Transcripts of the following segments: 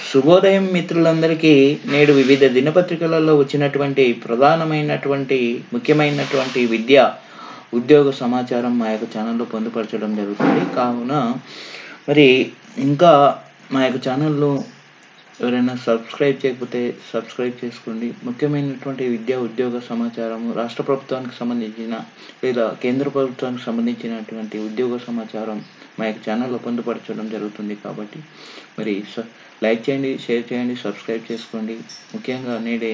శుభోదయం మిత్రులందరికీ. నేడు వివిధ దినపత్రికలలో వచ్చినటువంటి ప్రధానమైనటువంటి ముఖ్యమైనటువంటి విద్య ఉద్యోగ సమాచారం మా యొక్క ఛానల్లో పొందుపరచడం జరుగుతుంది. కావున మరి ఇంకా మా యొక్క ఛానల్లో ఎవరైనా సబ్స్క్రైబ్ చేయకపోతే సబ్స్క్రైబ్ చేసుకోండి. ముఖ్యమైనటువంటి విద్యా ఉద్యోగ సమాచారము రాష్ట్ర ప్రభుత్వానికి సంబంధించిన లేదా కేంద్ర ప్రభుత్వానికి సంబంధించినటువంటి ఉద్యోగ సమాచారం మా యొక్క ఛానల్లో పొందుపరచడం జరుగుతుంది. కాబట్టి మరి లైక్ చేయండి, షేర్ చేయండి, సబ్స్క్రైబ్ చేసుకోండి. ముఖ్యంగా నేడే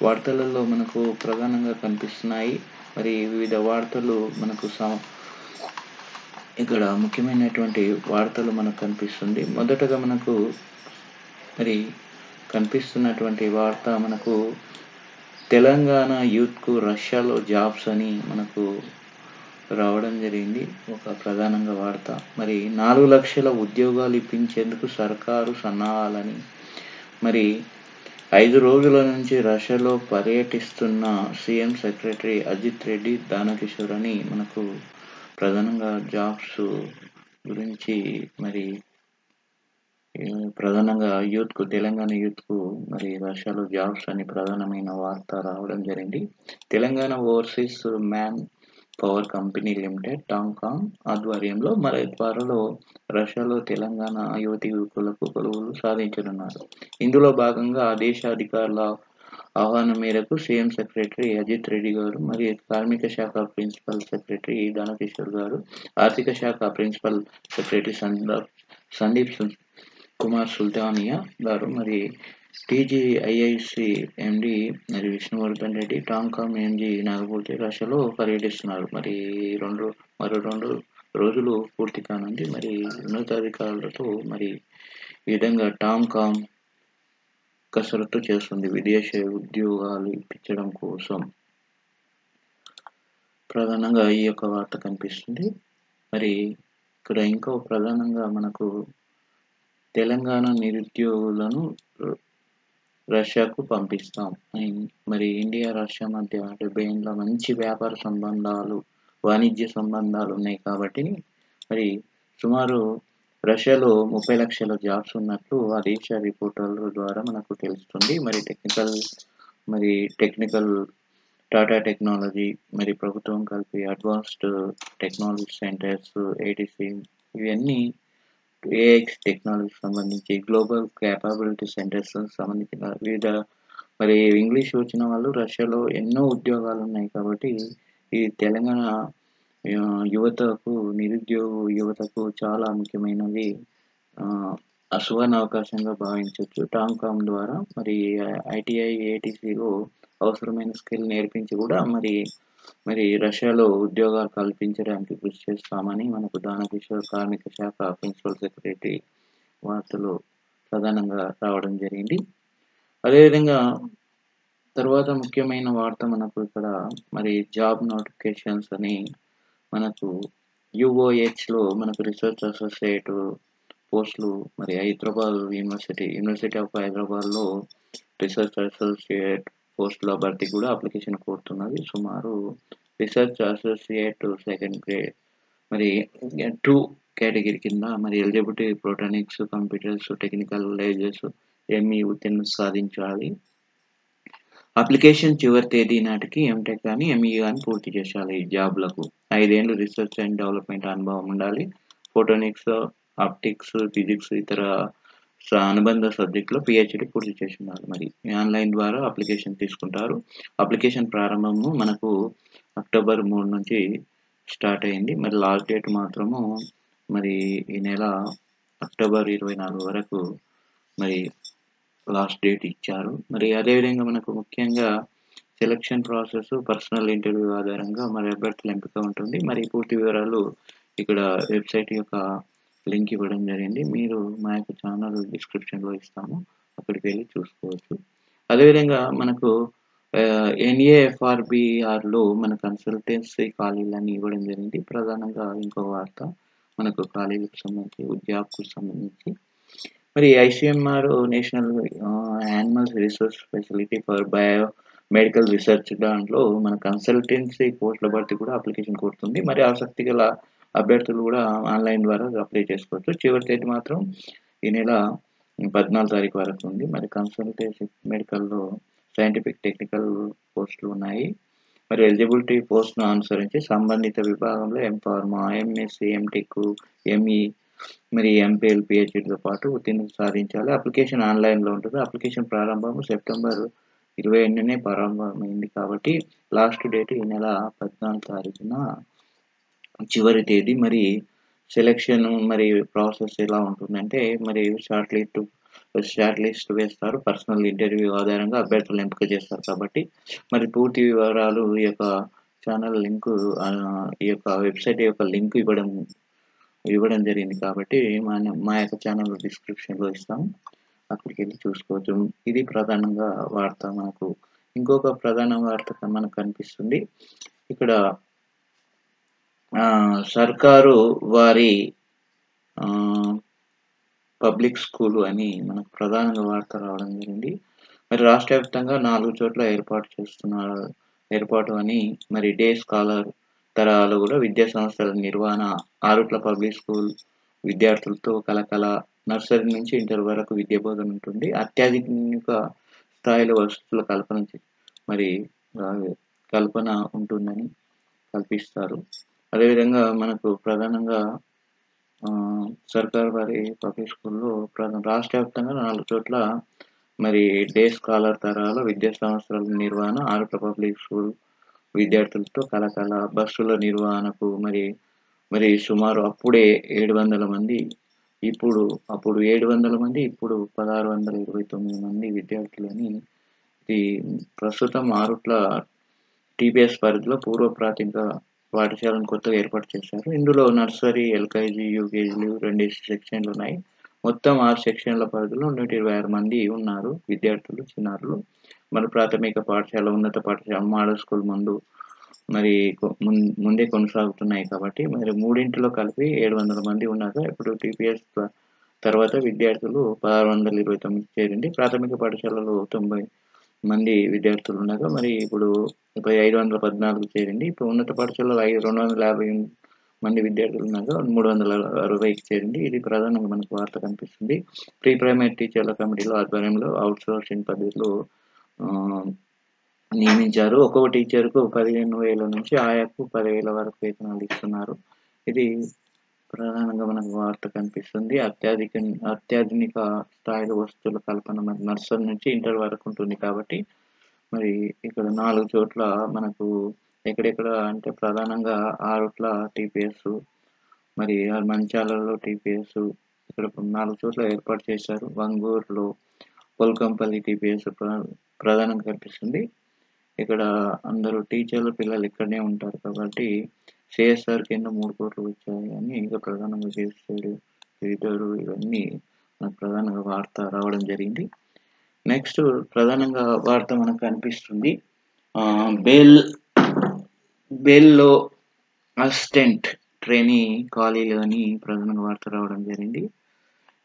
వార్తలలో మనకు ప్రధానంగా కనిపిస్తున్నాయి. మరి వివిధ వార్తలు మనకు ఇక్కడ ముఖ్యమైనటువంటి వార్తలు మనకు కనిపిస్తుంది. మొదటగా మనకు మరి కనిపిస్తున్నటువంటి వార్త మనకు తెలంగాణ యూత్కు రష్యాలో జాబ్స్ అని మనకు రావడం జరిగింది. ఒక ప్రధానంగా వార్త. మరి 4 లక్షల ఉద్యోగాలు ఇప్పించేందుకు సర్కారు సన్నాహాలని. మరి 5 రోజుల నుంచి రష్యాలో పర్యటిస్తున్న సీఎం సెక్రటరీ అజిత్ రెడ్డి, దానకిషోర్ అని మనకు ప్రధానంగా జాబ్స్ గురించి మరి ప్రధానంగా యూత్కు తెలంగాణ యూత్కు మరి రష్యాలో జాబ్స్ అని ప్రధానమైన వార్త రావడం జరిగింది. Telangana overseas man power company limited TOMCOM ఆధ్వర్యంలో మరి త్వరలో రష్యాలో తెలంగాణ యువతి యువకులకు కొలువులు సాధించనున్నారు. ఇందులో భాగంగా ఆ దేశ అధికారుల ఆహ్వానం మేరకు సీఎం సెక్రటరీ అజిత్ రెడ్డి గారు, మరి కార్మిక శాఖ ప్రిన్సిపల్ సెక్రటరీ దానకిషోర్ గారు, ఆర్థిక శాఖ ప్రిన్సిపల్ సెక్రటరీ సందీప్ కుమార్ సుల్తానియా గారు, మరి టీజీఐఐసి ఎండి మరి విష్ణువర్ధన్ రెడ్డి, టాంకామ్ ఎంజీ నాగపూర్తి రష్యాలో పర్యటిస్తున్నారు. మరో రెండు రోజులు పూర్తి కానుంది. మరి ఉన్నతాధికారులతో మరి ఈ విధంగా టాంకామ్ కసరత్తు చేస్తుంది విదేశీ ఉద్యోగాలు ఇప్పించడం కోసం. ప్రధానంగా ఈ యొక్క వార్త కనిపిస్తుంది. మరి ఇక్కడ ఇంకో ప్రధానంగా మనకు తెలంగాణ నిరుద్యోగులను రష్యాకు పంపిస్తాం. మరి ఇండియా రష్యా మధ్య 70 ఏళ్ళ మంచి వ్యాపార సంబంధాలు, వాణిజ్య సంబంధాలు ఉన్నాయి. కాబట్టి మరి సుమారు రష్యాలో 30 లక్షల జాబ్స్ ఉన్నట్లు ఆ దేశ రిపోర్టర్ల ద్వారా మనకు తెలుస్తుంది. మరి టెక్నికల్ టాటా టెక్నాలజీ, మరి ప్రభుత్వం కలిపి అడ్వాన్స్డ్ టెక్నాలజీ సెంటర్స్, ఏటీసీ, ఇవన్నీ ఏఐక్స్ టెక్నాలజీకి సంబంధించి గ్లోబల్ క్యాపబిలిటీ సెంటర్స్ సంబంధించిన వివిధ మరి ఇంగ్లీష్ వచ్చిన వాళ్ళు రష్యాలో ఎన్నో ఉద్యోగాలు ఉన్నాయి. కాబట్టి ఈ తెలంగాణ నిరుద్యోగ యువతకు చాలా ముఖ్యమైనది, సువర్ణ అవకాశంగా భావించవచ్చు. టాంకామ్ ద్వారా మరి ఐటీఐ, ఏటీసీలో అవసరమైన స్కిల్ నేర్పించి కూడా మరి రష్యాలో ఉద్యోగాలు కల్పించడానికి కృషి చేస్తామని మనకు దానకిషోర్ కార్మిక శాఖ ప్రిన్సిపల్ సెక్రటరీ వార్తలు ప్రధానంగా రావడం జరిగింది. అదేవిధంగా తర్వాత ముఖ్యమైన వార్త మనకు ఇక్కడ మరి జాబ్ నోటిఫికేషన్స్ అని మనకు యుఓహెచ్లో మనకు రీసెర్చ్ అసోసియేట్ పోస్టులు, మరి హైదరాబాద్ యూనివర్సిటీ ఆఫ్ హైదరాబాద్లో రీసెర్చ్ అసోసియేట్ పోస్టుల భర్తీ కూడా అప్లికేషన్ కోరుతున్నది. సుమారు రీసెర్చ్ అసోసియేట్ సెకండ్ గ్రేడ్ మరి 2 కేటగిరీ కింద మరి ఎలిజిబిలిటీ ప్రోటానిక్స్, కంప్యూటర్స్, టెక్నికల్ లాంగ్వేజెస్, ఎంఈ ఉత్తీర్ణత సాధించాలి. అప్లికేషన్ చివరి తేదీ నాటికి ఎంటెక్ కానీ ఎంఈ కానీ పూర్తి చేయాలి. ఈ జాబ్లకు 5 ఏళ్ళు రీసెర్చ్ అండ్ డెవలప్మెంట్ అనుభవం ఉండాలి. ఫోటోనిక్స్, ఆప్టిక్స్, ఫిజిక్స్, ఇతర అనుబంధ సబ్జెక్టులో పిహెచ్డి పూర్తి చేసి ఉండాలి. మరి ఆన్లైన్ ద్వారా అప్లికేషన్ తీసుకుంటారు. అప్లికేషన్ ప్రారంభము మనకు అక్టోబర్ 3 నుంచి స్టార్ట్ అయింది. మరి లాస్ట్ డేట్ మాత్రము మరి ఈ నెల అక్టోబర్ 24 వరకు మరి లాస్ట్ డేట్ ఇచ్చారు. మరి అదేవిధంగా మనకు ముఖ్యంగా సెలక్షన్ ప్రాసెస్ పర్సనల్ ఇంటర్వ్యూ ఆధారంగా మరి అభ్యర్థుల ఎంపిక ఉంటుంది. మరి పూర్తి వివరాలు ఇక్కడ వెబ్సైట్ యొక్క లింక్ ఇవ్వడం జరిగింది. మీరు మా యొక్క ఛానల్ డిస్క్రిప్షన్లో ఇస్తాము, అక్కడికి వెళ్ళి చూసుకోవచ్చు. అదేవిధంగా మనకు ఎన్ఏఎఫ్ఆర్బిఆర్లో మన కన్సల్టెన్సీ ఖాళీలని ఇవ్వడం జరిగింది. ప్రధానంగా ఇంకో వార్త మనకు ఖాళీలకు సంబంధించి జాబ్కు సంబంధించి మరి ICMR national animal resource facility for bio medical research దాంట్లో మన కన్సల్టెన్సీ పోస్టుల భర్తీ కూడా అప్లికేషన్ కోరుతుంది. మరి ఆసక్తి గల అభ్యర్థులు కూడా ఆన్లైన్ ద్వారా అప్లై చేసుకోవచ్చు. చివరి తేదీ మాత్రం ఈ నెల 14 తారీఖు వరకు ఉంది. మరి కన్సల్టేటివ్ మెడికల్‌లో సైంటిఫిక్, టెక్నికల్ పోస్టులు ఉన్నాయి. మరి ఎలిజిబిలిటీ పోస్ట్‌ను అనుసరించి సంబంధిత విభాగంలో ఎంఫార్మా, ఎంఎస్సీ, ఎంటెక్, ఎంఈ మరి ఎంపీఎల్, పీహెచ్‌డీతో పాటు ఉత్తీర్ణత సాధించాలి. అప్లికేషన్ ఆన్‌లైన్‌లో ఉంటుంది. అప్లికేషన్ ప్రారంభం సెప్టెంబర్ 28నే ప్రారంభమైంది కాబట్టి లాస్ట్ డేట్ ఈ నెల 14 తారీఖున చివరి తేదీ. మరి సెలక్షన్ మరి ప్రాసెస్ ఎలా ఉంటుందంటే మరి షార్ట్ లిస్ట్ వేస్తారు. పర్సనల్ ఇంటర్వ్యూ ఆధారంగా అభ్యర్థులను ఎంపిక చేస్తారు కాబట్టి మరి పూర్తి వివరాలు ఈ యొక్క ఛానల్ లింకు ఈ యొక్క వెబ్సైట్ యొక్క లింక్ ఇవ్వడం జరిగింది కాబట్టి మా యొక్క ఛానల్ డిస్క్రిప్షన్‌లో ఇస్తాము. అక్కడికి వెళ్ళి చూసుకోవచ్చు. ఇది ప్రధానంగా వార్త మనకు. ఇంకొక ప్రధాన వార్త మనకు కనిపిస్తుంది. ఇక్కడ సర్కారు వారి పబ్లిక్ స్కూలు అని మనకు ప్రధానంగా వార్త రావడం జరిగింది. మరి రాష్ట్ర వ్యాప్తంగా 4 చోట్ల ఏర్పాటు అని మరి డే స్కాలర్ తరహాలో కూడా విద్యా సంస్థల నిర్వహణ, ఆరుట్ల పబ్లిక్ స్కూల్ విద్యార్థులతో కలకల. నర్సరీ నుంచి ఇంటర్ వరకు విద్యా బోధన ఉంటుంది. అత్యాధునిక స్థాయిలో వసతుల కల్పన ఉంటుందని కల్పిస్తారు. అదేవిధంగా మనకు ప్రధానంగా సర్కార్ వారి పబ్లిక్ స్కూల్లో రాష్ట్ర వ్యాప్తంగా 4 చోట్ల మరి డే స్కాలర్ తరహాలో విద్యా సంస్థల నిర్వహణ, ఆరుట్ల పబ్లిక్ స్కూల్ విద్యార్థులతో కలకల. బస్సుల నిర్వహణకు మరి సుమారు అప్పుడే 700 మంది, అప్పుడు 700 మంది, ఇప్పుడు 1629 మంది విద్యార్థులని ఇది ప్రస్తుతం ఆరుట్ల టీపీఎస్ పరిధిలో పూర్వ ప్రాథమిక పాఠశాలను కొత్తగా ఏర్పాటు చేశారు. ఇందులో నర్సరీ, ఎల్కేజీ, యూకేజీలు 2 సెక్షన్లు ఉన్నాయి. మొత్తం 6 సెక్షన్ల పరిధిలో 126 మంది ఉన్నారు విద్యార్థులు, చిన్నారులు. మరి ప్రాథమిక పాఠశాల, ఉన్నత పాఠశాల, మోడల్ స్కూల్ ముందే కొనసాగుతున్నాయి కాబట్టి మరి మూడింటిలో కలిపి 700 మంది ఉన్నారు. ఇప్పుడు టీపీఎస్ తర్వాత విద్యార్థులు 1629 చేరింది. ప్రాథమిక పాఠశాలలో 90 మంది విద్యార్థులు ఉండగా మరి ఇప్పుడు 514 చేరింది. ఇప్పుడు ఉన్నత పాఠశాలలో 250 మంది విద్యార్థులు ఉండగా 360కి చేరింది. ఇది ప్రధానంగా మనకు వార్త కనిపిస్తుంది. ప్రీ ప్రైమరీ టీచర్ల కమిటీలో ఆధ్వర్యంలో అవుట్సోర్సింగ్ పద్ధతిలో నియమించారు. ఒక్కొక్క టీచర్కు 15,000 నుంచి ఆయాకు 10,000 వరకు వేతనాలు ఇస్తున్నారు. ఇది ప్రధానంగా మనకు వార్త కనిపిస్తుంది. అత్యాధునిక స్థాయిలో వసతుల కల్పన మరి నర్సరీ నుంచి ఇంటర్ వరకు ఉంటుంది కాబట్టి మరి ఇక్కడ 4 చోట్ల మనకు ఎక్కడెక్కడ అంటే ప్రధానంగా ఆరుట్ల టీపీఎస్, మరి మంచాలలో టీపీఎస్, ఇక్కడ 4 చోట్ల ఏర్పాటు చేశారు. వంగూరులో పొల్కంపల్లి టీపీఎస్ ప్రధానంగా కనిపిస్తుంది. ఇక్కడ అందరూ టీచర్లు, పిల్లలు ఇక్కడనే ఉంటారు కాబట్టి సిఎస్ఆర్ కింద 3 కోట్లు వచ్చాయి అని ఇంకా ప్రధానంగా చేస్తాడు ఎడిటరు. ఇవన్నీ మనకు ప్రధానంగా వార్త రావడం జరిగింది. నెక్స్ట్ ప్రధానంగా వార్త మనకు కనిపిస్తుంది. బెల్లో అసిస్టెంట్ ట్రైనీ ఖాళీలు అని ప్రధానంగా వార్త రావడం జరిగింది.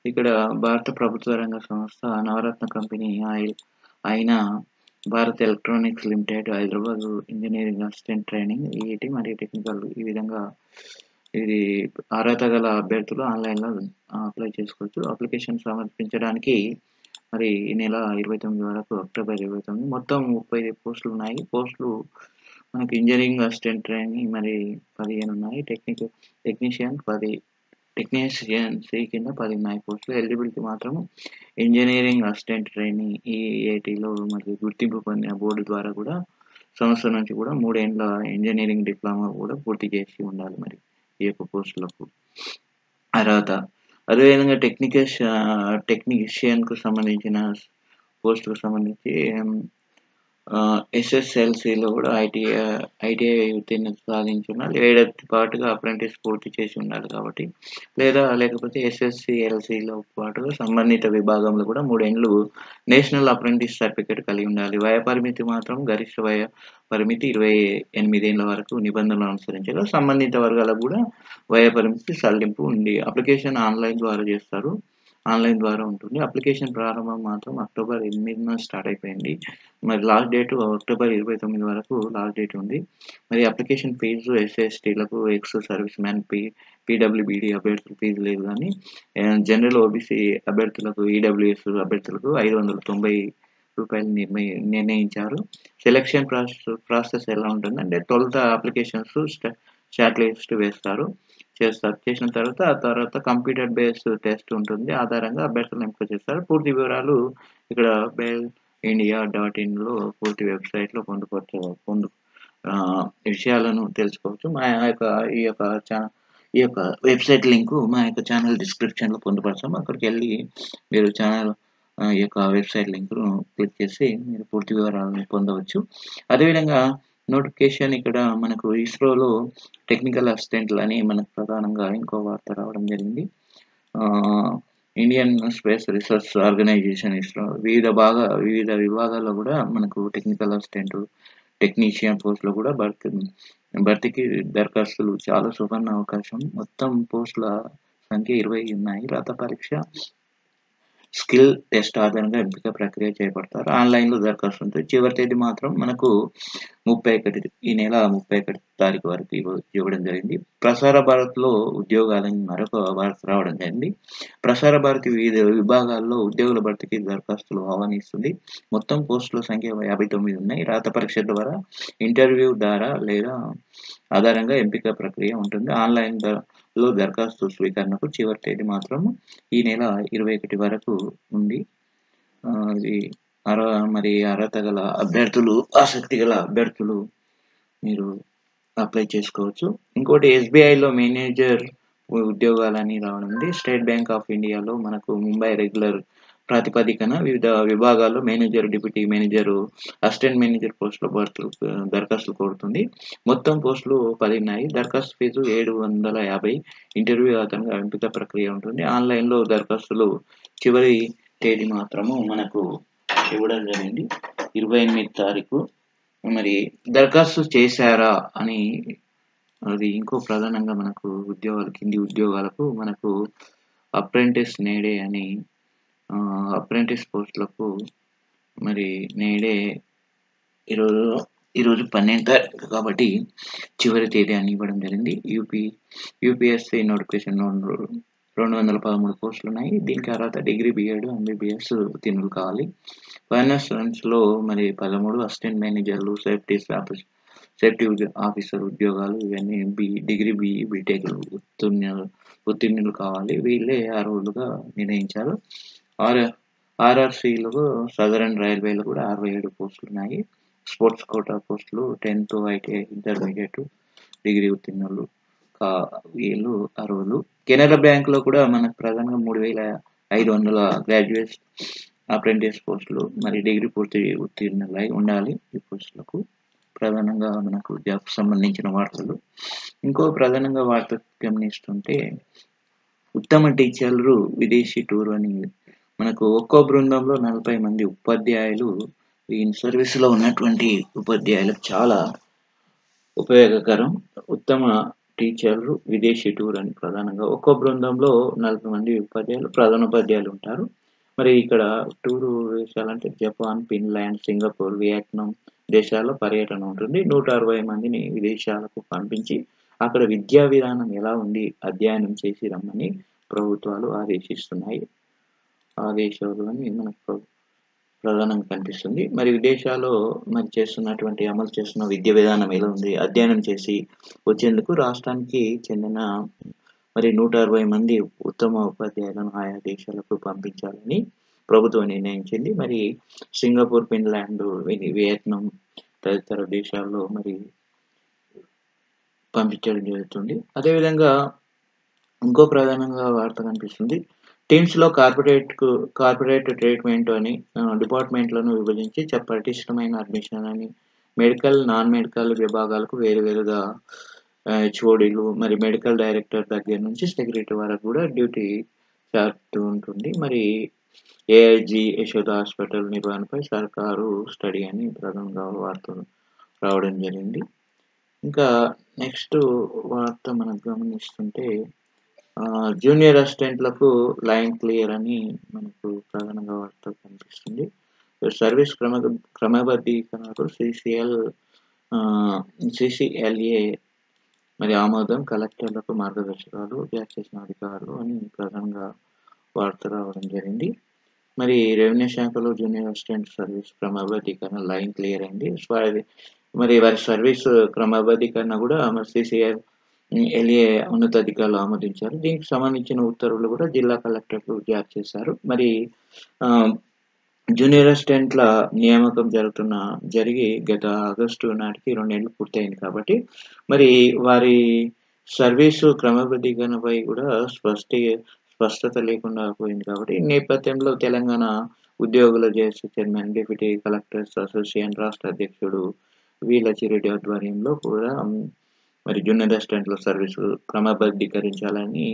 ఇక్కడ భారత ప్రభుత్వ రంగ సంస్థ నవరత్న కంపెనీ అయిన Bharat electronics limited Hyderabad engineering assistant training, EET మరియు టెక్నికల్ ఈ విధంగా ఇది అర్హత గల అభ్యర్థులు ఆన్లైన్లో అప్లై చేసుకోవచ్చు. అప్లికేషన్ సమర్పించడానికి మరి ఈ నెల 29 వరకు, అక్టోబర్ 29 మొత్తం 30 పోస్టులు ఉన్నాయి. పోస్టులు మనకి ఇంజనీరింగ్ అసిస్టెంట్ ట్రైనింగ్ మరి 15 ఉన్నాయి. టెక్నీషియన్ సి కింద 10 ఉన్నాయి పోస్టులు. ఎలిజిబిలిటీ మాత్రం ఇంజనీరింగ్ అసిస్టెంట్ ట్రైనింగ్ ఈఏటీలో మరి గుర్తింపు పొందిన బోర్డు ద్వారా కూడా సంవత్సరం నుంచి కూడా 3 ఏళ్ల ఇంజనీరింగ్ డిప్లొమా కూడా పూర్తి చేసి ఉండాలి మరి ఈ యొక్క పోస్టులకు అర్హత. అదేవిధంగా టెక్నీషియన్కు సంబంధించిన పోస్టుకు సంబంధించి ఎస్ఎస్ఎల్సిలో కూడా ఐటీఐ ఉత్తీర్ణత సాధించి ఉండాలి. ఏడాది పాటుగా అప్రెంటిస్ పూర్తి చేసి ఉండాలి కాబట్టి లేకపోతే ఎస్ఎస్సిఎల్సిలో పాటుగా సంబంధిత విభాగంలో కూడా 3 ఏళ్ళు నేషనల్ అప్రెంటిస్ సర్టిఫికేట్ కలిగి ఉండాలి. వయ పరిమితి మాత్రం గరిష్ట వయ పరిమితి 28 ఏళ్ల వరకు నిబంధనలు అనుసరించాలి. సంబంధిత వర్గాలకు కూడా వయ పరిమితి సడలింపు ఉంది. అప్లికేషన్ ఆన్లైన్ ద్వారా చేస్తారు. ఆన్లైన్ ద్వారా ఉంటుంది. అప్లికేషన్ ప్రారంభం మాత్రం అక్టోబర్ 8న స్టార్ట్ అయిపోయింది. మరి లాస్ట్ డేట్ అక్టోబర్ 29 వరకు లాస్ట్ డేట్ ఉంది. మరి అప్లికేషన్ ఫీజు ఎస్సీ/ఎస్టీలకు, ఎక్స్ సర్వీస్ మ్యాన్, పీడబ్ల్యూబీడీ అభ్యర్థులకు ఫీజు లేదు గానీ జనరల్ ఓబీసీ అభ్యర్థులకు, ఈడబ్ల్యూఎస్ అభ్యర్థులకు రూ. 590 నిర్ణయించారు. సెలక్షన్ ప్రాసెస్ ఎలా ఉంటుందంటే తొలుత అప్లికేషన్స్ షార్ట్ లిస్ట్ చేస్తారు. చేసిన తర్వాత ఆ తర్వాత కంప్యూటర్ బేస్డ్ టెస్ట్ ఉంటుంది. ఆధారంగా అభ్యర్థులను ఎంపిక చేస్తారు. పూర్తి వివరాలు ఇక్కడ BELLINDIA.in పూర్తి వెబ్సైట్లో విషయాలను తెలుసుకోవచ్చు. ఈ యొక్క వెబ్సైట్ లింకు మా యొక్క ఛానల్ డిస్క్రిప్షన్లో పొందుపరచాము. అక్కడికి వెళ్ళి మీరు ఛానల్ ఈ యొక్క వెబ్సైట్ లింక్ను క్లిక్ చేసి మీరు పూర్తి వివరాలను పొందవచ్చు. అదేవిధంగా నోటిఫికేషన్ ఇక్కడ మనకు ఇస్రోలో టెక్నికల్ అసిస్టెంట్లు అని మనకు ప్రధానంగా ఇంకో వార్త రావడం జరిగింది. Indian space research organisation ISRO వివిధ విభాగాల్లో కూడా మనకు టెక్నికల్ అసిస్టెంట్, టెక్నీషియన్ పోస్టులు కూడా భర్తీకి దరఖాస్తులు చాలా సువర్ణ అవకాశం. మొత్తం పోస్టుల సంఖ్య 20 ఉన్నాయి. రాత పరీక్ష, స్కిల్ టెస్ట్ ఆధారంగా ఎంపిక ప్రక్రియ చేపడతారు. ఆన్లైన్లో దరఖాస్తు ఉంటుంది. చివరి తేదీ మాత్రం మనకు ఈ నెల 31 తారీఖు వరకు ఇవ్వడం జరిగింది. ప్రసార భారత్లో ఉద్యోగాలని మరొక వార్త రావడం జరిగింది. ప్రసార భారతి వివిధ విభాగాల్లో ఉద్యోగుల భర్తీకి దరఖాస్తులు ఆహ్వానిస్తుంది. మొత్తం పోస్టుల సంఖ్య 59 ఉన్నాయి. రాత పరీక్ష ద్వారా, ఇంటర్వ్యూ ద్వారా లేదా ఆధారంగా ఎంపిక ప్రక్రియ ఉంటుంది. ఆన్లైన్లో దరఖాస్తు స్వీకరణకు చివరి తేదీ మాత్రం ఈ నెల 21 వరకు ఉంది. మరి అర్హత గల అభ్యర్థులు, ఆసక్తి గల అభ్యర్థులు మీరు అప్లై చేసుకోవచ్చు. ఇంకోటి ఎస్బీఐలో మేనేజర్ ఉద్యోగాలని రావడం ఉంది. స్టేట్ బ్యాంక్ ఆఫ్ ఇండియాలో మనకు ముంబై రెగ్యులర్ ప్రాతిపదికన వివిధ విభాగాల్లో manager, deputy manager, assistant manager పోస్టుల దరఖాస్తులు కోరుతుంది. మొత్తం పోస్టులు 10 ఉన్నాయి. దరఖాస్తు ఫీజు 750. ఇంటర్వ్యూ ఆధారంగా ఎంపిక ప్రక్రియ ఉంటుంది. ఆన్లైన్లో దరఖాస్తులు చివరి తేదీ మాత్రము మనకు ఇవ్వడం జరిగింది 28 తారీఖు. మరి దరఖాస్తు చేశారా అని అది ఇంకో ప్రధానంగా మనకు కింది ఉద్యోగాలకు మనకు అప్రెంటిస్ నేడే అని అప్రెంటిస్ పోస్టులకు మరి నేడే ఈరోజు 12 తారీఖు కాబట్టి చివరి తేదీ అని ఇవ్వడం జరిగింది. యూపీఎస్సీ నోటిఫికేషన్ 213 పోస్టులు ఉన్నాయి. దీనికి అర్హత డిగ్రీ, BEd, MBBS ఉత్తీర్ణులు కావాలి. ఫైనాన్స్లో మరి 13 అసిస్టెంట్ మేనేజర్లు, సేఫ్టీ ఆఫీసర్ ఉద్యోగాలు ఇవన్నీ డిగ్రీ, BE, BTech ఉత్తీర్ణులు కావాలి. వీళ్ళే అర్హులుగా నిర్ణయించారు. RRCలో సదరన్ రైల్వేలో కూడా 67 పోస్టులు ఉన్నాయి. స్పోర్ట్స్ కోటా పోస్టులు 10th ITI ఇంటర్మీడియట్ డిగ్రీ ఉత్తీర్ణులు వీళ్ళు అర్హులు. కెనరా బ్యాంకులో కూడా మనకు ప్రధానంగా 3500 గ్రాడ్యుయేట్ అప్రెంటిస్ పోస్టులు మరి డిగ్రీ పూర్తి ఉత్తీర్ణులై ఉండాలి. ఈ పోస్టులకు ప్రధానంగా మనకు జాబ్ సంబంధించిన వార్తలు. ఇంకో ప్రధానంగా వార్త గమనిస్తుంటే ఉత్తమ టీచర్లు విదేశీ టూర్ అని మనకు ఒక్కో బృందంలో 40 మంది ఉపాధ్యాయులు ఈ సర్వీస్లో ఉన్నటువంటి ఉపాధ్యాయులకు చాలా ఉపయోగకరం. ఉత్తమ టీచర్లు విదేశీ టూర్ అని ప్రధానంగా ఒక్కో బృందంలో 40 మంది ఉపాధ్యాయులు, ప్రధానోపాధ్యాయులు ఉంటారు. మరి ఇక్కడ టూరు దేశాలంటే జపాన్, ఫిన్లాండ్, సింగపూర్, వియత్నాం దేశాల్లో పర్యటన ఉంటుంది. 160 మందిని విదేశాలకు పంపించి అక్కడ విద్యా విధానం ఎలా ఉంది అధ్యయనం చేసి రమ్మని ప్రభుత్వాలు ఆదేశిస్తున్నాయి. ఆదేశాలు అని మనకు ప్రధానంగా కనిపిస్తుంది. మరి విదేశాల్లో అమలు చేస్తున్న విద్యా విధానం ఎలా ఉంది అధ్యయనం చేసి వచ్చేందుకు రాష్ట్రానికి చెందిన మరి 160 మంది ఉత్తమ ఉపాధ్యాయులను ఆయా దేశాలకు పంపించాలని ప్రభుత్వం నిర్ణయించింది. మరి సింగపూర్, ఫిన్లాండ్, వియత్నాం తదితర దేశాల్లో మరి పంపించడం జరుగుతుంది. అదేవిధంగా ఇంకో ప్రధానంగా వార్త కనిపిస్తుంది. టీమ్స్లో కార్పొరేట్ ట్రీట్మెంట్ అని డిపార్ట్మెంట్లను విభజించి పటిష్టమైన అడ్మిషన్ అని మెడికల్, నాన్ మెడికల్ విభాగాలకు వేరువేరుగా HODలు మరి మెడికల్ డైరెక్టర్ దగ్గర నుంచి సెక్రటరీ వరకు కూడా డ్యూటీ చార్ట్ ఉంటుంది. మరి AIG యశోద హాస్పిటల్ నిర్వహణపై సర్కారు స్టడీ అని ప్రధానంగా వార్తలు రావడం జరిగింది. ఇంకా నెక్స్ట్ వార్త మనం గమనిస్తుంటే జూనియర్ అసిస్టెంట్‌లకు లైన్ క్లియర్ అని మనకు ప్రధానంగా వార్త కనిపిస్తుంది. సర్వీస్ క్రమబద్ధీకరణకు ఆహ్, సీసీఎల్ఏ మరి ఆమోదం, కలెక్టర్లకు మార్గదర్శకాలు జారీ చేసిన అధికారులు అని ప్రధానంగా వార్త రావడం జరిగింది. మరి రెవెన్యూ శాఖలో జూనియర్ అసిస్టెంట్ సర్వీస్ క్రమబద్ధీకరణ లైన్ క్లియర్ అయింది. మరి వారి సర్వీస్ క్రమబద్ధీకరణ కూడా మరి ఎల్ఏ ఉన్నతాధికారులు ఆమోదించారు. దీనికి సంబంధించిన ఉత్తర్వులు కూడా జిల్లా కలెక్టర్లు జారీ చేశారు. మరి ఆహ్, జూనియర్ అసిస్టెంట్‌ల నియామకం జరిగి గత ఆగస్టు నాటికి 2 నెలలు పూర్తయింది కాబట్టి, మరి వారి సర్వీసు క్రమబద్ధీకరణపై కూడా స్పష్టత లేకుండా పోయింది కాబట్టి, ఈ నేపథ్యంలో తెలంగాణ ఉద్యోగుల JAC chairman, deputy collectors association రాష్ట్ర అధ్యక్షుడు వి. లచ్చిరెడ్డి ఆధ్వర్యంలో కూడా మరి జూనియర్ అసిస్టెంట్‌ల సర్వీసు క్రమబద్ధీకరించాలని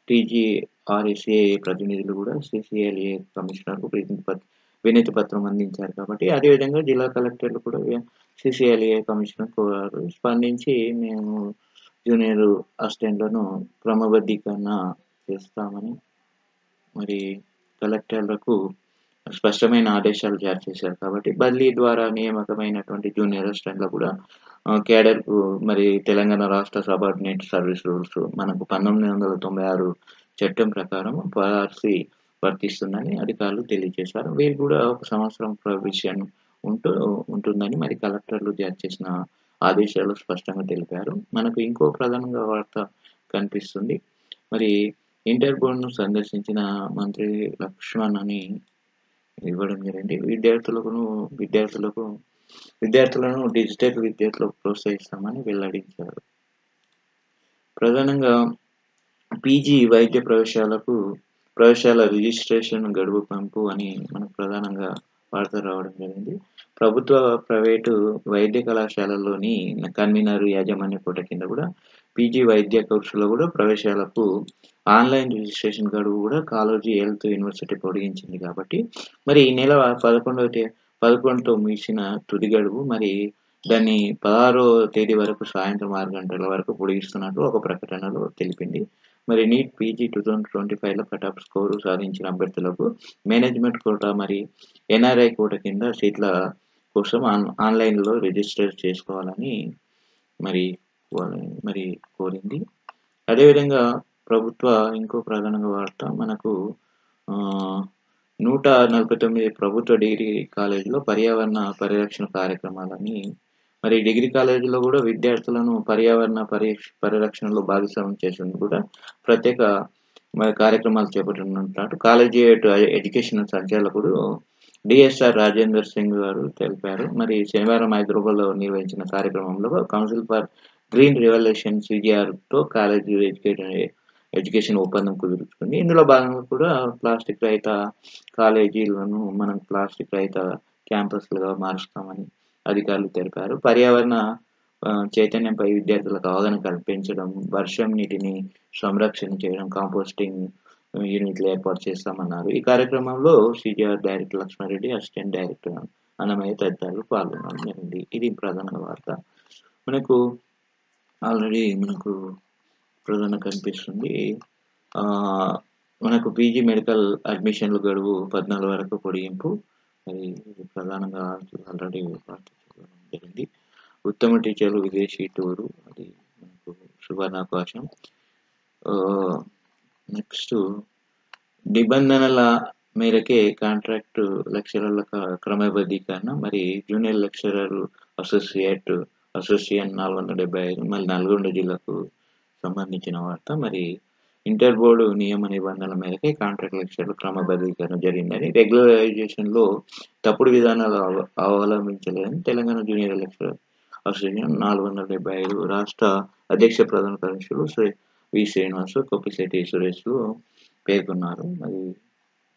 టీజీఆర్ఎస్ఏ ప్రతినిధులు కూడా సీసీఎల్ఏ కమిషనర్‌కు వినతి పత్రం అందించారు కాబట్టి, అదేవిధంగా జిల్లా కలెక్టర్లు కూడా సీసీఎల్ఏ కమిషనర్ కోరారు. స్పందించి మేము జూనియర్ అసిస్టెంట్‌లను క్రమబద్ధీకరణ చేస్తామని మరి కలెక్టర్లకు స్పష్టమైన ఆదేశాలు జారీ చేశారు కాబట్టి, బదిలీ ద్వారా నియామకమైనటువంటి జూనియర్ అసిస్టెంట్‌లకు కూడా కేడర్‌కు మరి తెలంగాణ రాష్ట్ర సబార్డినేట్ సర్వీస్ రూల్స్ మనకు 1996 చట్టం ప్రకారం పాలసీ వర్తిస్తుందని అధికారులు తెలియజేశారు. వీరికి కూడా ఒక సంవత్సరం ప్రొబేషన్ ఉంటుందని మరి కలెక్టర్లు జారీ చేసిన ఆదేశాలు స్పష్టంగా తెలిపారు. మనకు ఇంకో ప్రధానంగా వార్త కనిపిస్తుంది. మరి ఇంటర్ బోర్డ్‌ను సందర్శించిన మంత్రి లక్ష్మణ్ అని ఇవ్వడం జరిగింది. విద్యార్థులను డిజిటల్ విద్యలో ప్రోత్సహిస్తామని వెల్లడించారు. ప్రధానంగా పీజీ వైద్య ప్రవేశాల రిజిస్ట్రేషన్ గడువు పెంపు అని మనకు ప్రధానంగా వార్త రావడం జరిగింది. ప్రభుత్వ, ప్రైవేటు వైద్య కళాశాలల్లోని కన్వీనర్ యాజమాన్య కోట కింద కూడా పీజీ వైద్య కోర్సులో కూడా ప్రవేశాలకు ఆన్‌లైన్ రిజిస్ట్రేషన్ గడువు కూడా కాళోజీ హెల్త్ యూనివర్సిటీ పొడిగించింది కాబట్టి, మరి ఈ నెల 11తో ముగిసిన తుది గడువు మరి దాన్ని 16వ తేదీ వరకు సాయంత్రం 6 గంటల వరకు పొడిగిస్తున్నట్లు ఒక ప్రకటనలో తెలిపింది. మరి నీట్ పీజీ 2025లో కటాఫ్ స్కోరు సాధించిన అభ్యర్థులకు మేనేజ్మెంట్ కోటా మరి ఎన్ఆర్ఐ కోటా కింద సీట్ల కోసం ఆన్‌లైన్‌లో రిజిస్టర్ చేసుకోవాలని మరి మరి కోరింది. అదేవిధంగా ఇంకో ప్రధానంగా వార్త మనకు 149 ప్రభుత్వ డిగ్రీ కాలేజీలో పర్యావరణ పరిరక్షణ కార్యక్రమాలని మరి డిగ్రీ కాలేజీలో కూడా విద్యార్థులను పర్యావరణ పరిరక్షణలో భాగస్వామ్యం చేసేందుకు కూడా ప్రత్యేక కార్యక్రమాలు చేపట్టనున్నట్టు కాలేజీ ఎడ్యుకేషన్ సంచాలకుడు డిఎస్ఆర్ రాజేందర్ సింగ్ గారు తెలిపారు. మరి శనివారం హైదరాబాద్‌లో నిర్వహించిన కార్యక్రమంలో కౌన్సిల్ ఫర్ గ్రీన్ రెవల్యూషన్ సీజీఆర్‌తో కాలేజీ ఎడ్యుకేషన్ ఒప్పందం కుదుర్చుకుంది. ఇందులో భాగంగా కూడా ప్లాస్టిక్ రహిత కాలేజీలను మనం ప్లాస్టిక్ రహిత క్యాంపస్‌లుగా మారుస్తామని అధికారులు తెలిపారు. పర్యావరణ చైతన్యంపై విద్యార్థులకు అవగాహన కల్పించడం, వర్షం నీటిని సంరక్షణ చేయడం, కాంపోస్టింగ్ యూనిట్లు ఏర్పాటు చేస్తామన్నారు. ఈ కార్యక్రమంలో CGR director Lakshmareddy, assistant director Annamayya తదితరులు పాల్గొనడం జరిగింది. ఇది ప్రధాన వార్త. మనకు ప్రధాన కనిపిస్తుంది. మనకు పీజీ మెడికల్ అడ్మిషన్ల గడువు 14 వరకు పొడిగింపు. మరి ఇది ప్రధానంగా ఆల్రెడీ జరిగింది. ఉత్తమ టీచర్లు విదేశీ టూరు అది మనకు సువర్ణావకాశం. నెక్స్ట్ నిబంధనల మేరకే కాంట్రాక్టు లెక్చరర్ల క్రమబద్ధీకరణ మరి జూనియర్ లెక్చరర్ అసోసియేషన్ 475 మరి నల్గొండ జిల్లాకు సంబంధించిన వార్త. మరి ఇంటర్ బోర్డు నియమ నిబంధనల మేరకే కాంట్రాక్ట్ లెక్చరర్ల క్రమబద్ధీకరణ జరిగిందని, రెగ్యులరైజేషన్‌లో తప్పుడు విధానాలు అవలంబించలేదని తెలంగాణ జూనియర్ లెక్చరర్ అసోసియేషన్ 475 రాష్ట్ర అధ్యక్ష ప్రధాన కార్యదర్శులు వి. శ్రీనివాస్, కొప్పిశెట్టి సురేష్‌లు పేర్కొన్నారు. అది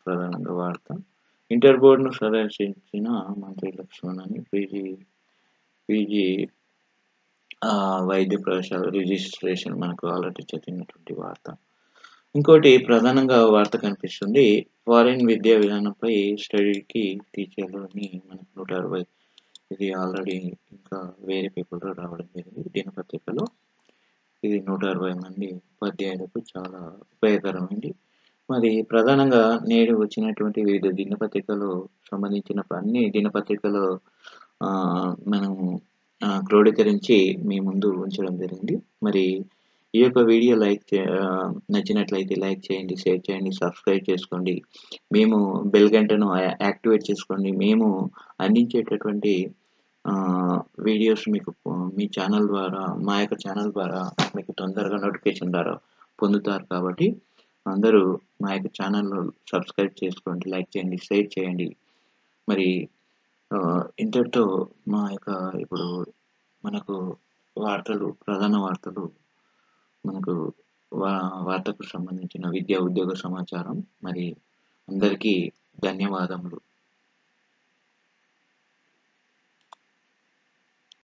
ప్రధానంగా వార్త. ఇంటర్ బోర్డును సందర్శించిన మంత్రి లక్ష్మణ్ అని పీజీ వైద్య ప్రవేశాల రిజిస్ట్రేషన్ మనకు ఆల్రెడీ చదివినటువంటి వార్త. ఇంకోటి ప్రధానంగా వార్త కనిపిస్తుంది. ఫారిన్ విద్యా విధానంపై స్టడీకి టీచర్లని మనకు 160 ఇది ఆల్రెడీ ఇంకా వేరే పేపర్‌లో రావడం జరిగింది దినపత్రికలో. ఇది 160 మంది ఉపాధ్యాయులకు చాలా ఉపయోగకరమైంది. మరి ప్రధానంగా నేడు వచ్చినటువంటి వివిధ దినపత్రికలు సంబంధించిన అన్ని దినపత్రికలు మనం క్రోడీకరించి మీ ముందు ఉంచడం జరిగింది. మరి ఈ యొక్క వీడియో నచ్చినట్లయితే లైక్ చేయండి, షేర్ చేయండి, సబ్స్క్రైబ్ చేసుకోండి. మేము బెల్ గంటను యాక్టివేట్ చేసుకోండి. మేము అందించేటటువంటి వీడియోస్ మీకు మీ ఛానల్ ద్వారా, మా యొక్క ఛానల్ ద్వారా మీకు తొందరగా నోటిఫికేషన్ ద్వారా పొందుతారు. కాబట్టి అందరూ మా యొక్క ఛానల్‌ను సబ్స్క్రైబ్ చేసుకోండి, లైక్ చేయండి, షేర్ చేయండి. మరి ఇంతటితో మా యొక్క ఇప్పుడు మనకు ప్రధాన వార్తలు మనకు వార్తకు సంబంధించిన విద్యా, ఉద్యోగ సమాచారం. మరి అందరికీ ధన్యవాదములు.